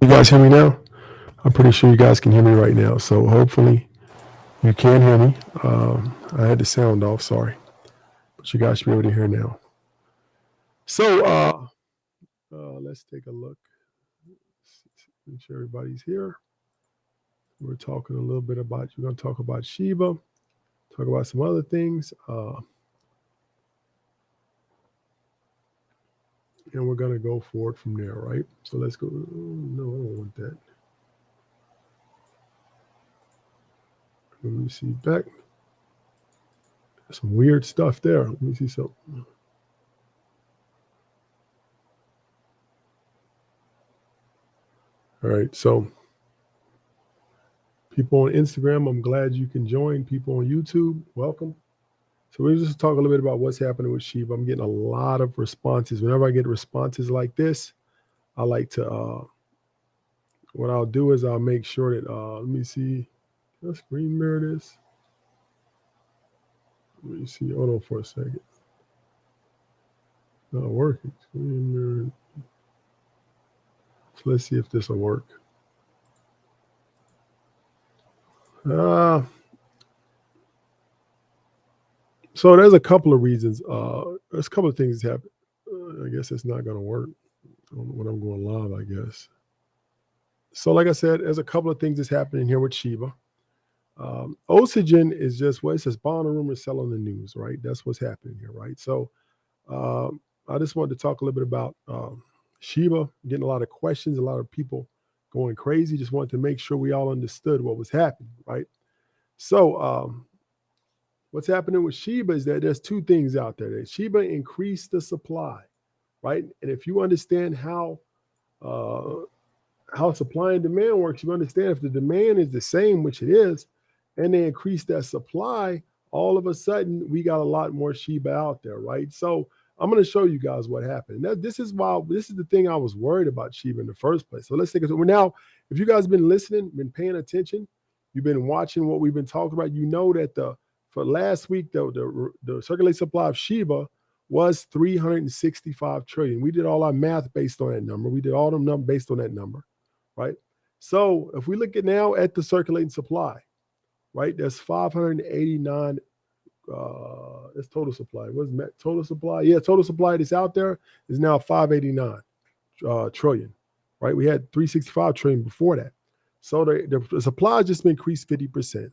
You guys hear me now? I'm pretty sure you guys can hear me right now. So hopefully you can hear me. I had the sound off, sorry. But you guys should be able to hear now. So let's take a look. Make sure everybody's here. We're talking a little bit about, we're going to talk about Shiba, talk about some other things. And we're going to go forward from there, right? So let's go. No, I don't want that. Let me see back. Some weird stuff there. Let me see something. All right, so people on Instagram, I'm glad you can join. People on YouTube, welcome. So we'll just talk a little bit about what's happening with Shiba. I'm getting a lot of responses. Whenever I get responses like this, I like to, what I'll do is I'll make sure that, let me see, can I screen mirror this? Let me see, hold on for a second. Not working, screen mirror. So let's see if this will work. So there's a couple of reasons. There's a couple of things that happen. I guess it's not going to work when I'm going live, I guess. So like I said, there's a couple of things that's happening here with Shiba. Oxygen is just what it says, buying a rumor, selling the news, right? That's what's happening here, right? So I just wanted to talk a little bit about Shiba, getting a lot of questions, a lot of people going crazy. Just wanted to make sure we all understood what was happening, right? So what's happening with Shiba is that there's two things out there. That Shiba increased the supply, right? And if you understand how supply and demand works, you understand if the demand is the same, which it is, and they increase that supply, all of a sudden we got a lot more Shiba out there, right? So I'm going to show you guys what happened. Now, this is the thing I was worried about Shiba in the first place. So let's take it. Now, if you guys have been listening, been paying attention, you've been watching what we've been talking about, you know that for last week, the circulating supply of Shiba was 365 trillion. We did all our math based on that number. We did all them numbers based on that number, right? So if we look at now at the circulating supply, right, that's 589. That's total supply. What's total supply? Yeah, total supply that's out there is now 589 trillion, right? We had 365 trillion before that. So the supply just been increased 50%.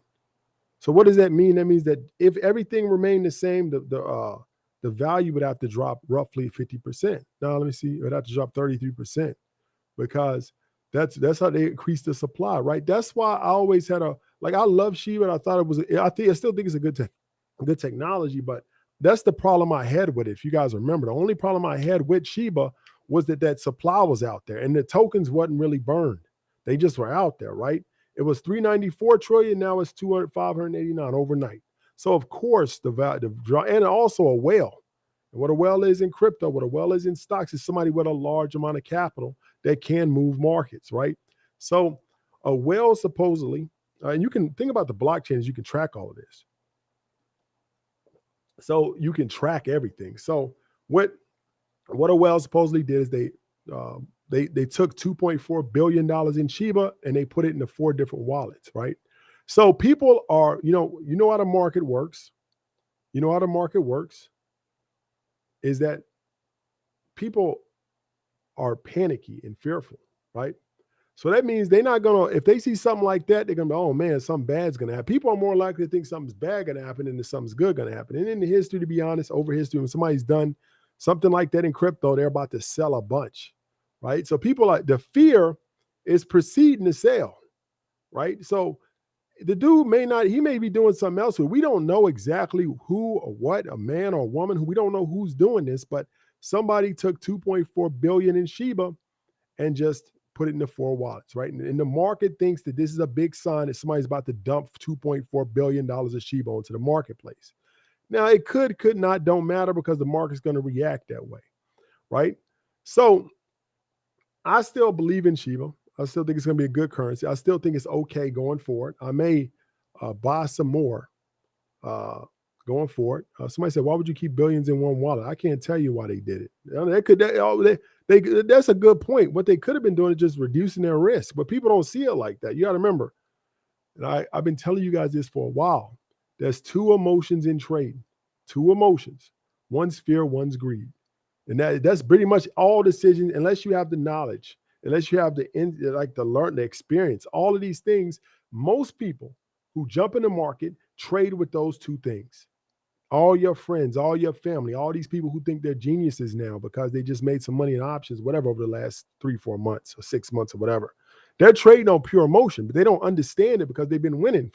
So what does that mean? That means that if everything remained the same, the value would have to drop roughly 50%. Now let me see, it would have to drop 33% because that's how they increase the supply, right? That's why I always had I love Shiba, and I thought it was, I still think it's a good technology, but that's the problem I had with it. If you guys remember, the only problem I had with Shiba was that supply was out there and the tokens wasn't really burned. They just were out there, right? It was 394 trillion. Now it's 589 overnight. So of course the value, and also a whale. And what a whale is in crypto, what a whale is in stocks, is somebody with a large amount of capital that can move markets, right? So a whale supposedly, and you can think about the blockchains, you can track all of this. So you can track everything. So what a whale supposedly did is they took $2.4 billion in Shiba and they put it into 4 different wallets, right? So people are, you know how the market works. You know how the market works is that people are panicky and fearful, right? So that means they're not going to, if they see something like that, they're going to be, oh man, something bad's going to happen. People are more likely to think something's bad going to happen than something's good going to happen. And in the history, to be honest, over history, when somebody's done something like that in crypto, they're about to sell a bunch, right? So people the fear is preceding the sale, right? So the dude he may be doing something else. We don't know exactly who or what, a man or a woman, we don't know who's doing this, but somebody took 2.4 billion in Shiba and just put it in the 4 wallets, right? And the market thinks that this is a big sign that somebody's about to dump $2.4 billion of Shiba into the marketplace. Now, it could not, don't matter because the market's going to react that way, right? So I still believe in Shiba. I still think it's going to be a good currency. I still think it's okay going forward. I may buy some more going forward. Somebody said, why would you keep billions in one wallet? I can't tell you why they did it. That's a good point. What they could have been doing is just reducing their risk, but people don't see it like that. You got to remember, and I've been telling you guys this for a while. There's two emotions in trading. Two emotions. One's fear, one's greed. And that's pretty much all decisions, unless you have the knowledge, unless you have the experience, all of these things. Most people who jump in the market trade with those two things. All your friends, all your family, all these people who think they're geniuses now because they just made some money in options, whatever, over the last 3-4 months or 6 months or whatever. They're trading on pure emotion, but they don't understand it because they've been winning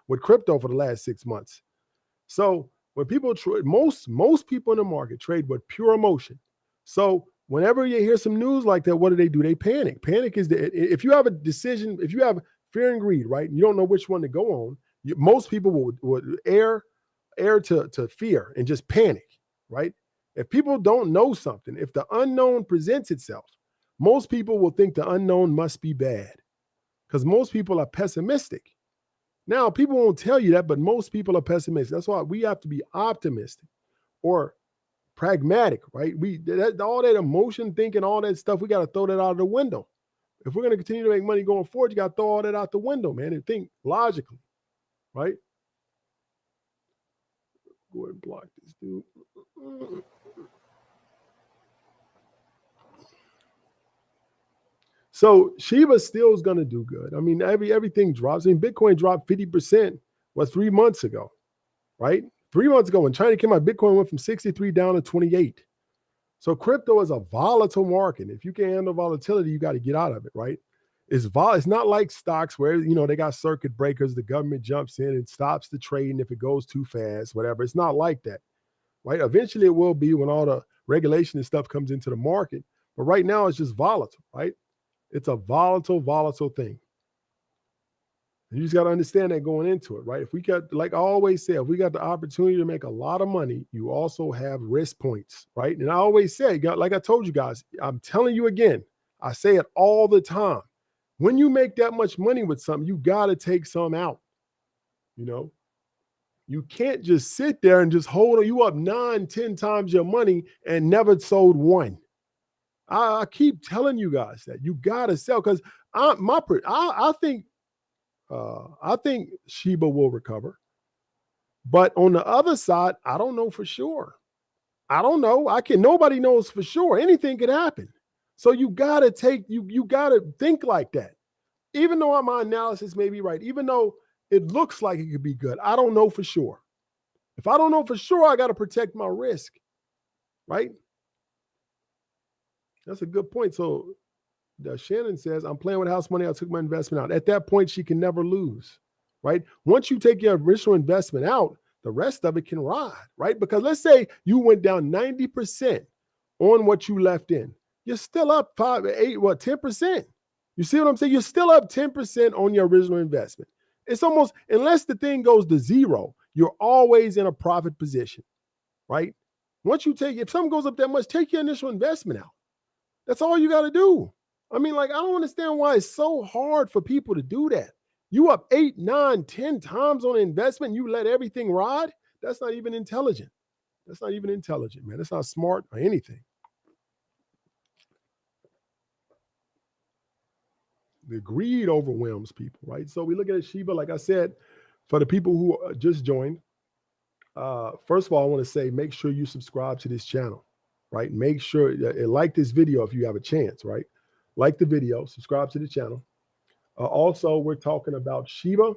with crypto for the last 6 months. So when people trade, most people in the market trade with pure emotion. So whenever you hear some news like that, what do? They panic. Panic is if you have a decision, if you have fear and greed, right? And you don't know which one to go on. Most people would err to fear and just panic, right? If people don't know something, if the unknown presents itself, most people will think the unknown must be bad because most people are pessimistic. Now, people won't tell you that, but most people are pessimistic. That's why we have to be optimistic or pragmatic, right? All that emotion thinking, all that stuff, we got to throw that out of the window. If we're going to continue to make money going forward, you got to throw all that out the window, man, and think logically, right? Go ahead and block this dude. So Shiba still is going to do good. I mean, everything drops. I mean, Bitcoin dropped 50%, 3 months ago, right? 3 months ago when China came out, Bitcoin went from 63 down to 28. So crypto is a volatile market. If you can't handle volatility, you got to get out of it, right? It's not like stocks where, they got circuit breakers. The government jumps in and stops the trading if it goes too fast, whatever. It's not like that, right? Eventually it will be when all the regulation and stuff comes into the market. But right now it's just volatile, right? It's a volatile thing. You just got to understand that going into it, right? If we got, like I always say, if we got the opportunity to make a lot of money, you also have risk points, right? And I always say, like I told you guys, I'm telling you again, I say it all the time. When you make that much money with something, you got to take some out. You can't just sit there and just hold you up 9-10 times your money and never sold one. I keep telling you guys that you got to sell because I think Shiba will recover. But on the other side, I don't know for sure. I don't know. Nobody knows for sure. Anything could happen. So you gotta you gotta think like that. Even though my analysis may be right, even though it looks like it could be good, I don't know for sure. If I don't know for sure, I got to protect my risk, right? That's a good point. So Shannon says, I'm playing with house money. I took my investment out. At that point, she can never lose, right? Once you take your original investment out, the rest of it can ride, right? Because let's say you went down 90% on what you left in. You're still up 10%. You see what I'm saying? You're still up 10% on your original investment. It's almost, unless the thing goes to zero, you're always in a profit position, right? If something goes up that much, take your initial investment out. That's all you got to do. I mean, I don't understand why it's so hard for people to do that. You up 8, 9, 10 times on an investment, you let everything ride? That's not even intelligent. That's not even intelligent, man. That's not smart or anything. The greed overwhelms people, right? So we look at Shiba, like I said, for the people who just joined, first of all, I want to say, make sure you subscribe to this channel, right? Make sure like this video if you have a chance, right? Like the video, subscribe to the channel. Also, we're talking about Shiba,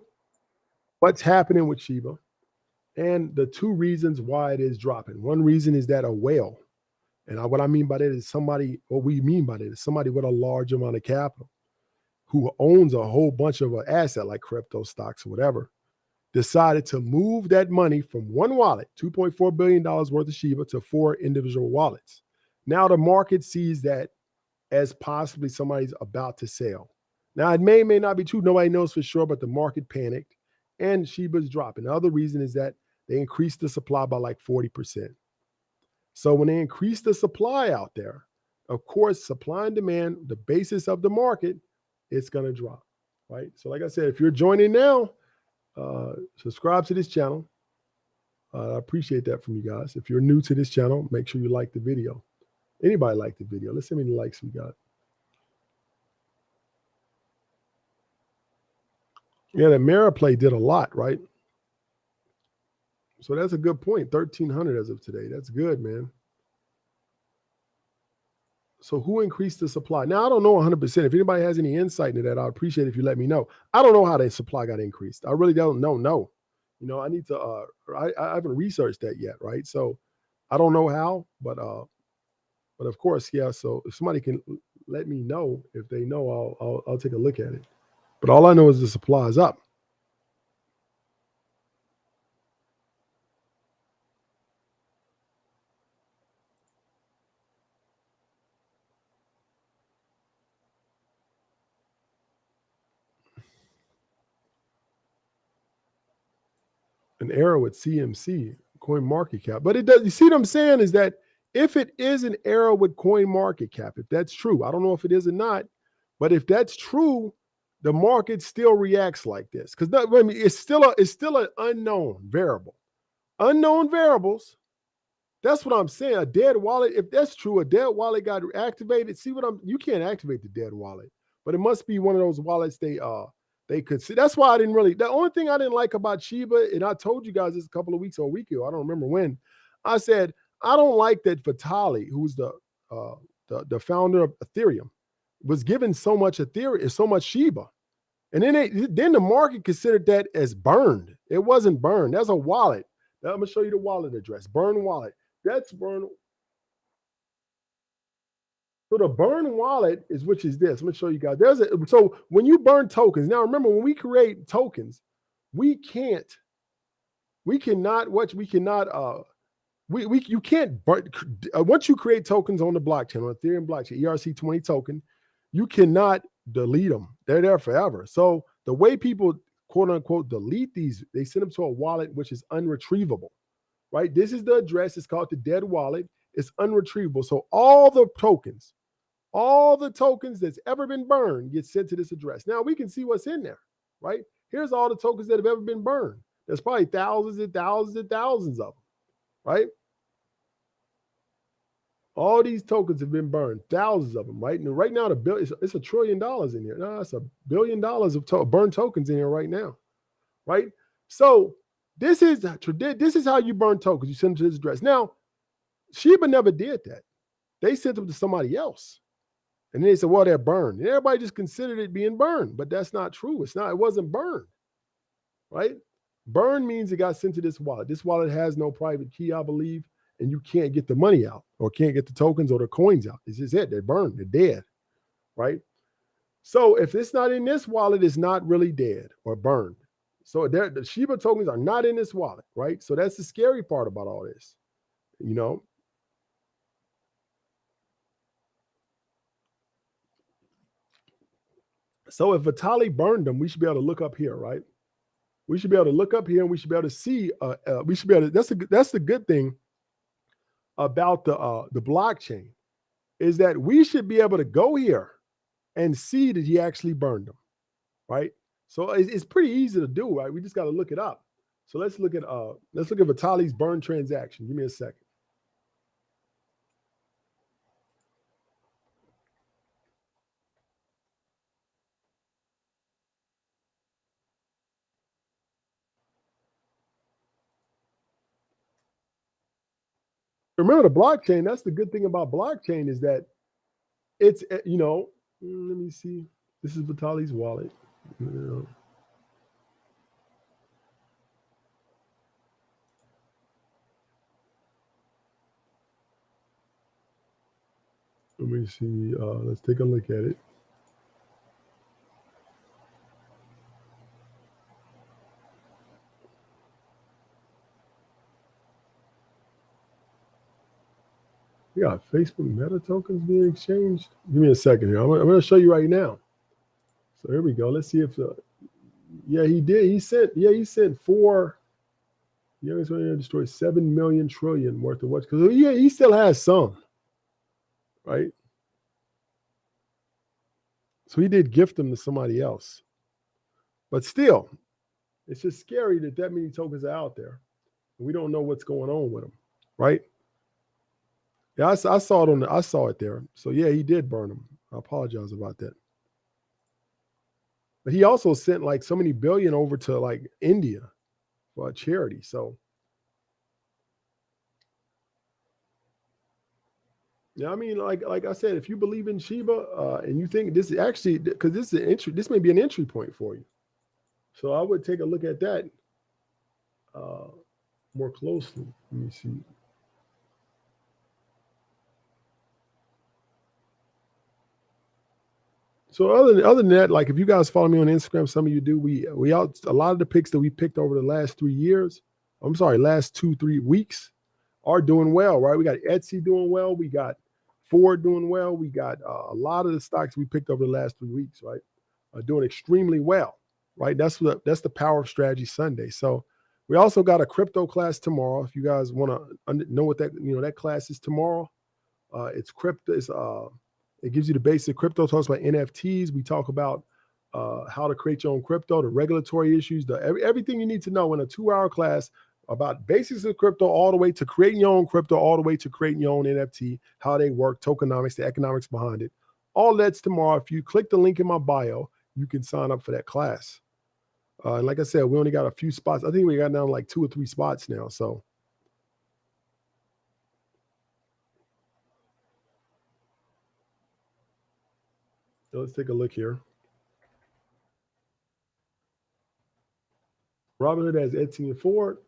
what's happening with Shiba, and the 2 reasons why it is dropping. One reason is that a whale, and what I mean by that is what we mean by that is somebody with a large amount of capital who owns a whole bunch of an asset like crypto stocks or whatever, decided to move that money from one wallet, $2.4 billion worth of Shiba, to 4 individual wallets. Now the market sees that as possibly somebody's about to sell. Now it may not be true. Nobody knows for sure, but the market panicked and Shiba's dropping. The other reason is that they increased the supply by like 40%. So when they increase the supply out there, of course, supply and demand, the basis of the market, it's going to drop, right? So like I said, if you're joining now, subscribe to this channel. I appreciate that from you guys. If you're new to this channel, make sure you like the video. Anybody like the video? Let's see how many likes we got. Yeah, the Mara play did a lot, right? So that's a good point. 1,300 as of today. That's good, man. So who increased the supply? Now, I don't know 100%. If anybody has any insight into that, I'd appreciate it if you let me know. I don't know how the supply got increased. I really don't know. No. You know, I need to, I haven't researched that yet, right? So I don't know how, but of course, yeah. So if somebody can let me know, if they know, I'll take a look at it. But all I know is the supply is up. An error with CMC, coin market cap. But it does, you see what I'm saying is that if it is an error with coin market cap, if that's true, I don't know if it is or not, but if that's true, the market still reacts like this. Because I mean, it's still an unknown variable. Unknown variables. That's what I'm saying. A dead wallet, if that's true, a dead wallet got activated. See what you can't activate the dead wallet, but it must be one of those wallets they could see. That's why I didn't really, the only thing I didn't like about Shiba, and I told you guys this a couple of weeks or a week ago, I don't remember when, I said, I don't like that Vitalis, who's the founder of Ethereum, was given so much Ethereum, so much Shiba. And then the market considered that as burned. It wasn't burned. That's a wallet. Now, I'm gonna show you the wallet address. Burn wallet. That's burn. So the burn wallet is, which is this. I'm gonna show you guys. So when you burn tokens, now remember when we create tokens, you can't burn once you create tokens on the blockchain, on Ethereum blockchain, ERC20 token, you cannot delete them. They're there forever. So the way people quote unquote delete these, they send them to a wallet which is unretrievable. Right? This is the address. It's called the dead wallet. It's unretrievable. So all the tokens that's ever been burned get sent to this address. Now we can see what's in there, right? Here's all the tokens that have ever been burned. There's probably thousands and thousands and thousands of them, right? All these tokens have been burned, thousands of them, right? And right now, it's $1 trillion in here. No, it's $1 billion of burned tokens in here right now, right? So this is how you burn tokens. You send them to this address. Now, Shiba never did that. They sent them to somebody else. And then they said, well, they're burned. And everybody just considered it being burned, but that's not true. It's not, it wasn't burned, right? Burn means it got sent to this wallet. This wallet has no private key, I believe, and you can't get the money out or can't get the tokens or the coins out. This is it. They're burned. They're dead, right? So if it's not in this wallet, it's not really dead or burned. So the Shiba tokens are not in this wallet, right? So that's the scary part about all this, you know? So if Vitaly burned them, we should be able to look up here, right? We should be able to look up here and we should be able to see, we should be able to, that's the good thing about the blockchain is that we should be able to go here and see that he actually burned them, right? So it's pretty easy to do, right? We just got to look it up. So let's look at Vitaly's burn transaction. Give me a second. Remember the blockchain, that's the good thing about blockchain is that it's, you know, let me see. This is Vitaly's wallet. You know. Let me see. Let's take a look at it. Yeah, Facebook Meta tokens being exchanged. Give me a second here. I'm going to show you right now. So here we go. Let's see if yeah, he did. He sent 4. Yeah, he's going to destroy 7 million trillion worth of what? Because yeah, he still has some, right? So he did gift them to somebody else. But still, it's just scary that many tokens are out there. We don't know what's going on with them, right? Yeah, I saw it I saw it there. So yeah, he did burn them. I apologize about that. But he also sent like so many billion over to like India for a charity. So yeah, I mean, like I said, if you believe in Shiba and you think this is actually because this is an entry, this may be an entry point for you. So I would take a look at that uh, more closely. Let me see. So other than that, like if you guys follow me on Instagram, some of you do. We out a lot of the picks that we picked over the last 3 years. I'm sorry, last 2-3 weeks are doing well, right? We got Etsy doing well. We got Ford doing well. We got a lot of the stocks we picked over the last 3 weeks, right, are doing extremely well, right? That's the power of strategy Sunday. So we also got a crypto class tomorrow. If you guys want to know what that class is tomorrow, it's crypto. It gives you the basic crypto. Talks about NFTs. We talk about how to create your own crypto, the regulatory issues, everything you need to know in a 2-hour class about basics of crypto, all the way to creating your own crypto, all the way to creating your own NFT, how they work, tokenomics, the economics behind it. All that's tomorrow. If you click the link in my bio, you can sign up for that class. And like I said, we only got a few spots. I think we got down like 2 or 3 spots now. So let's take a look here. Robinhood has Etsy and Ford.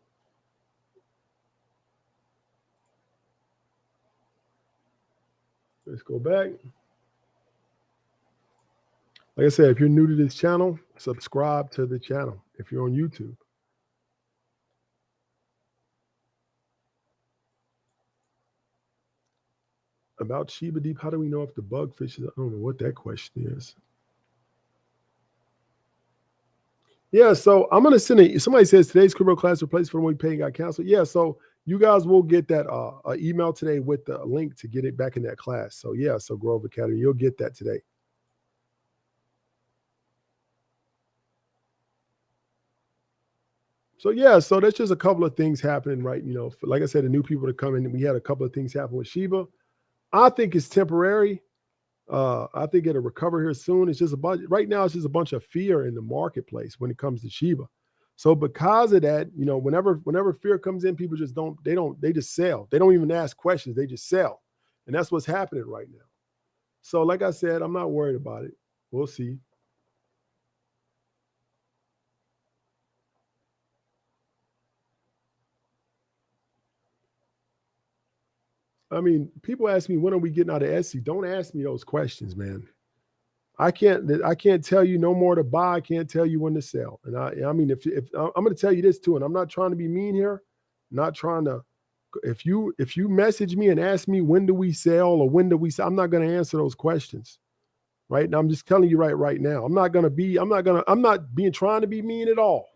Let's go back. Like I said, if you're new to this channel, subscribe to the channel if you're on YouTube. About Shiba Deep, how do we know if the bug fishes? I don't know what that question is. Yeah, so I'm gonna send it. Somebody says today's crypto class replaced for when we paying got canceled. Yeah, so you guys will get that email today with the link to get it back in that class. So yeah, so Grove Academy, you'll get that today. So yeah, so that's just a couple of things happening, right? Like I said, the new people to come in. We had a couple of things happen with Shiba. I think it's temporary. I think it'll recover here soon. It's just a bunch right now. It's just a bunch of fear in the marketplace when it comes to Shiba. So because of that, whenever fear comes in, people just they just sell. They don't even ask questions. They just sell, and that's what's happening right now. So like I said, I'm not worried about it. We'll see. I mean, people ask me when are we getting out of Etsy? Don't ask me those questions, man. I can't tell you no more to buy. I can't tell you when to sell. And I mean, if I'm going to tell you this too, and I'm not trying to be mean here, not trying to. If you message me and ask me when do we sell or when do we sell, I'm not going to answer those questions, right? And I'm just telling you right now. I'm not being trying to be mean at all,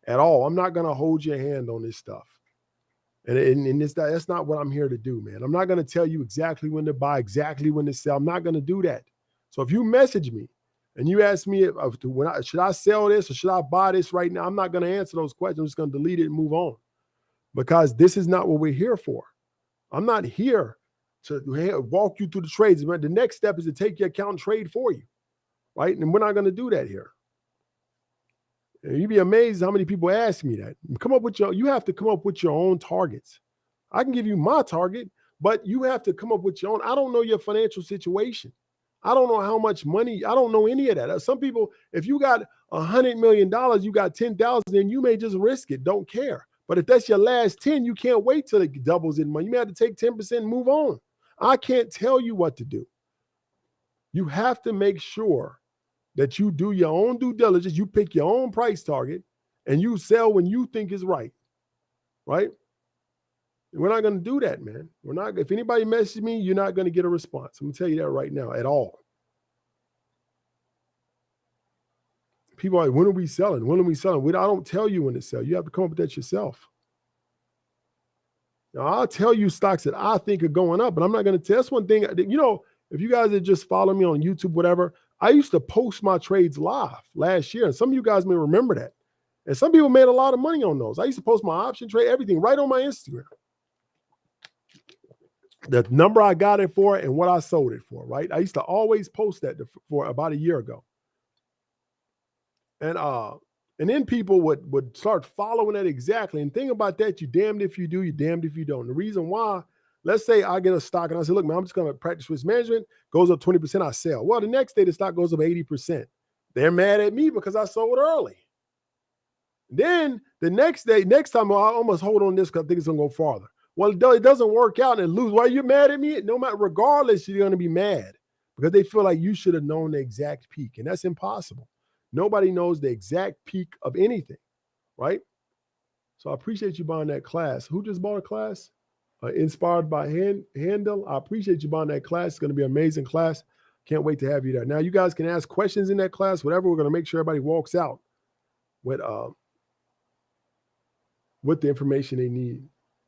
I'm not going to hold your hand on this stuff. And that's not what I'm here to do, man. I'm not going to tell you exactly when to buy, exactly when to sell. I'm not going to do that. So if you message me and you ask me should I sell this or should I buy this right now, I'm not going to answer those questions. I'm just going to delete it and move on, because this is not what we're here for. I'm not here to walk you through the trades. The next step is to take your account and trade for you, right? And we're not going to do that here. And you'd be amazed how many people ask me that. You have to come up with your own targets. I can give you my target, but you have to come up with your own. I don't know your financial situation. I don't know how much money. I don't know any of that. Some people, if you got $100 million, you got 10,000, then you may just risk it. Don't care. But if that's your last 10, you can't wait till it doubles in money. You may have to take 10% and move on. I can't tell you what to do. You have to make sure that you do your own due diligence, you pick your own price target, and you sell when you think is right, right? We're not going to do that, man. We're not. If anybody messages me, you're not going to get a response. I'm going to tell you that right now at all. People are like, when are we selling? When are we selling? I don't tell you when to sell. You have to come up with that yourself. Now, I'll tell you stocks that I think are going up, but I'm not going to tell. That's one thing. If you guys had just follow me on YouTube, whatever, I used to post my trades live last year. And some of you guys may remember that. And some people made a lot of money on those. I used to post my option trade, everything right on my Instagram. the number I got it for and what I sold it for, right? I used to always post that for about a year ago. And then people would start following that exactly. And think about that, you damned if you do, you damned if you don't. The reason why, let's say I get a stock and I say, look, man, I'm just going to practice risk management, goes up 20%, I sell. Well, the next day the stock goes up 80%. They're mad at me because I sold early. Then the next time I almost hold on this because I think it's going to go farther. Well, it doesn't work out and lose. Why are you mad at me? No matter, regardless, you're going to be mad because they feel like you should have known the exact peak, and that's impossible. Nobody knows the exact peak of anything, right? So I appreciate you buying that class. Who just bought a class? Inspired by Handel. I appreciate you buying that class. It's going to be an amazing class. Can't wait to have you there. Now, you guys can ask questions in that class, whatever. We're going to make sure everybody walks out with the information they need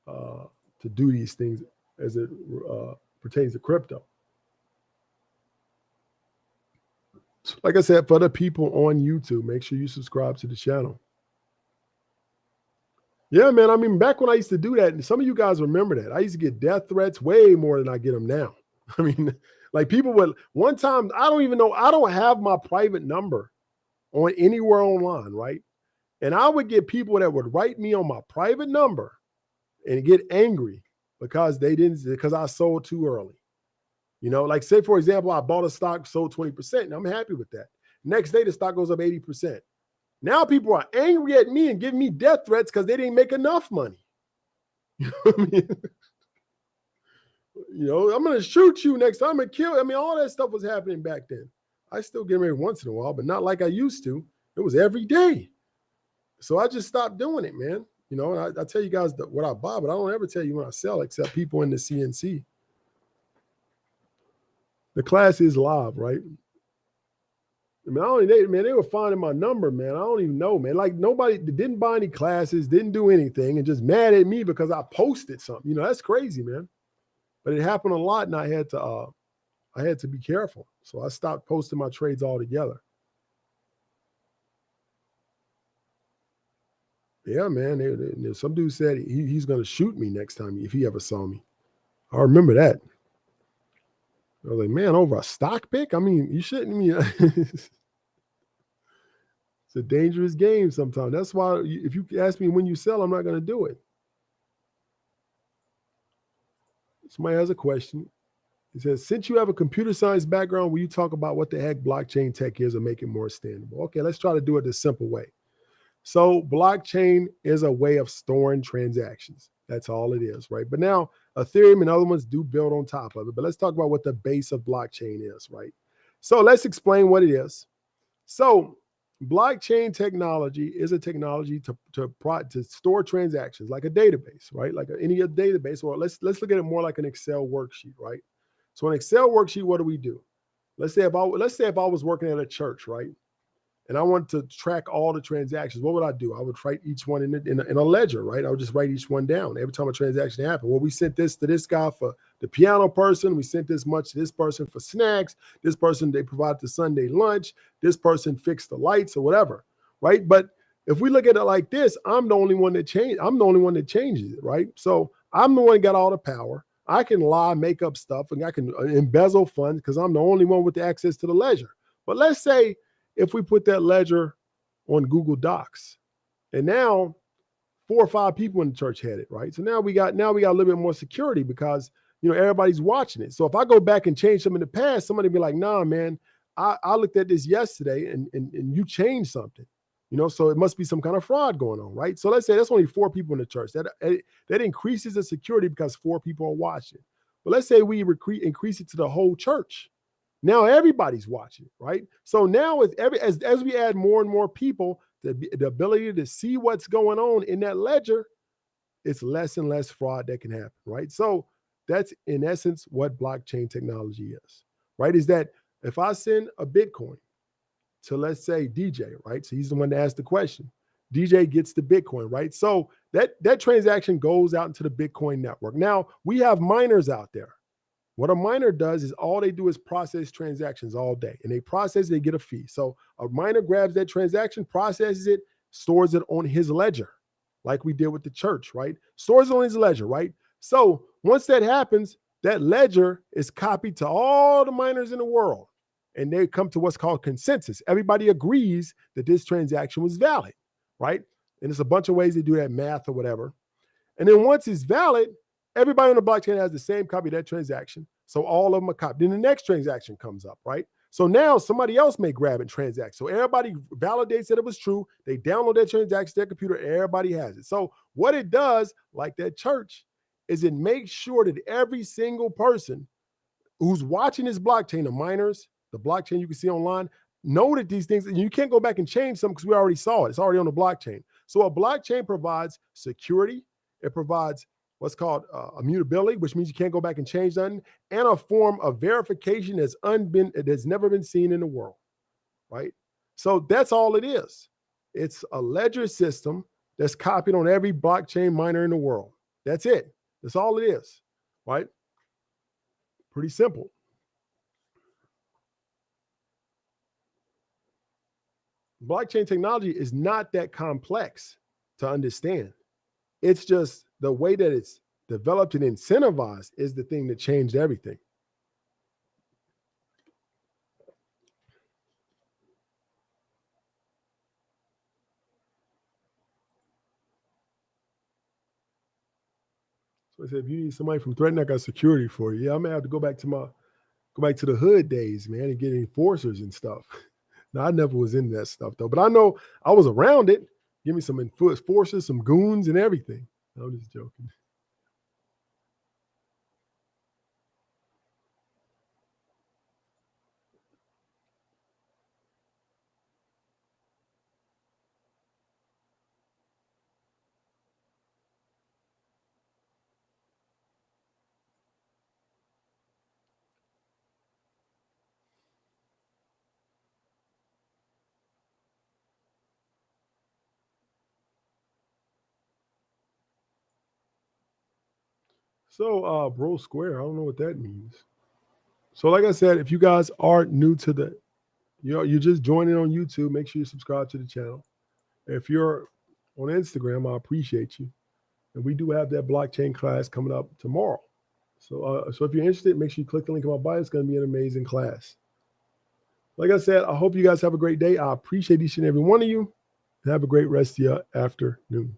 to do these things as it pertains to crypto. Like I said, for the people on YouTube, make sure you subscribe to the channel. Yeah, man. I mean, back when I used to do that, and some of you guys remember that, I used to get death threats way more than I get them now. I mean, like people would, one time, I don't even know, I don't have my private number on anywhere online, right? And I would get people that would write me on my private number and get angry because I sold too early. You know, like say, for example, I bought a stock, sold 20%, and I'm happy with that. Next day, the stock goes up 80%. Now people are angry at me and giving me death threats because they didn't make enough money. You know what I mean? You know, I'm going to shoot you next time. I'm going to kill. I mean, all that stuff was happening back then. I still get married once in a while, but not like I used to. It was every day. So I just stopped doing it, man. You know, and I tell you guys what I buy, but I don't ever tell you when I sell, except people in the CNC. The class is live, right? I mean, they were finding my number, man. I don't even know, man. Like nobody didn't buy any classes, didn't do anything, and just mad at me because I posted something. You know, that's crazy, man. But it happened a lot, and I had to be careful. So I stopped posting my trades altogether. Yeah, man. Some dude said he's going to shoot me next time if he ever saw me. I remember that. I was like, man, over a stock pick? I mean, you shouldn't. It's a dangerous game sometimes. That's why if you ask me when you sell, I'm not going to do it. Somebody has a question. It says, since you have a computer science background, will you talk about what the heck blockchain tech is and make it more understandable? Okay, let's try to do it the simple way. So blockchain is a way of storing transactions. That's all it is, right? But now Ethereum and other ones do build on top of it. But let's talk about what the base of blockchain is, right? So let's explain what it is. So blockchain technology is a technology to store transactions, like a database, right? Like any database, or let's look at it more like an Excel worksheet, right? So an Excel worksheet, what do? Let's say if I was working at a church, right? And I want to track all the transactions, what would I do? I would write each one in a ledger, right? I would just write each one down every time a transaction happened. Well, we sent this to this guy for the piano person. We sent this much to this person for snacks. This person, they provided the Sunday lunch. This person fixed the lights or whatever, right? But if we look at it like this, I'm the only one that changed. I'm the only one that changes it, right? So I'm the one that got all the power. I can lie, make up stuff, and I can embezzle funds because I'm the only one with the access to the ledger. But let's say if we put that ledger on Google Docs, and now 4 or 5 people in the church had it, right? So now we got a little bit more security because, you know, everybody's watching it. So if I go back and change some in the past, somebody be like, nah, man, I looked at this yesterday and you changed something, you know, so it must be some kind of fraud going on, right? So let's say that's only 4 people in the church. That increases the security because 4 people are watching. But let's say we increase it to the whole church. Now everybody's watching, right? So now as we add more and more people, the ability to see what's going on in that ledger, it's less and less fraud that can happen, right? So that's in essence what blockchain technology is, right? Is that if I send a Bitcoin to, let's say, DJ, right? So he's the one that asked the question. DJ gets the Bitcoin, right? So that transaction goes out into the Bitcoin network. Now we have miners out there. What a miner does is all they do is process transactions all day, and they process, they get a fee. So a miner grabs that transaction, processes it, stores it on his ledger, like we did with the church, right? Stores it on his ledger, right? So once that happens, that ledger is copied to all the miners in the world, and they come to what's called consensus. Everybody agrees that this transaction was valid, right? And there's a bunch of ways they do that, math or whatever. And then once it's valid, everybody on the blockchain has the same copy of that transaction. So all of them are copied. Then the next transaction comes up, right? So now somebody else may grab and transact. So everybody validates that it was true. They download that transaction to their computer. Everybody has it. So what it does, like that church, is it makes sure that every single person who's watching this blockchain, the miners, the blockchain you can see online, know that these things, and you can't go back and change them because we already saw it. It's already on the blockchain. So a blockchain provides security. It provides what's called immutability, which means you can't go back and change nothing, and a form of verification that's never been seen in the world, right? So that's all it is. It's a ledger system that's copied on every blockchain miner in the world. That's it. That's all it is, right? Pretty simple. Blockchain technology is not that complex to understand. It's just the way that it's developed and incentivized is the thing that changed everything. So I said, if you need somebody from Threaten, I got security for you. Yeah, I may have to go back to the hood days, man, and get enforcers and stuff. Now, I never was into that stuff though, but I know I was around it. Give me some enforcers, some goons, and everything. I'm just joking. So, bro square, I don't know what that means. So, like I said, if you guys are new to you're just joining on YouTube, make sure you subscribe to the channel. If you're on Instagram, I appreciate you. And we do have that blockchain class coming up tomorrow. So if you're interested, make sure you click the link in my bio. It's going to be an amazing class. Like I said, I hope you guys have a great day. I appreciate each and every one of you. And have a great rest of your afternoon.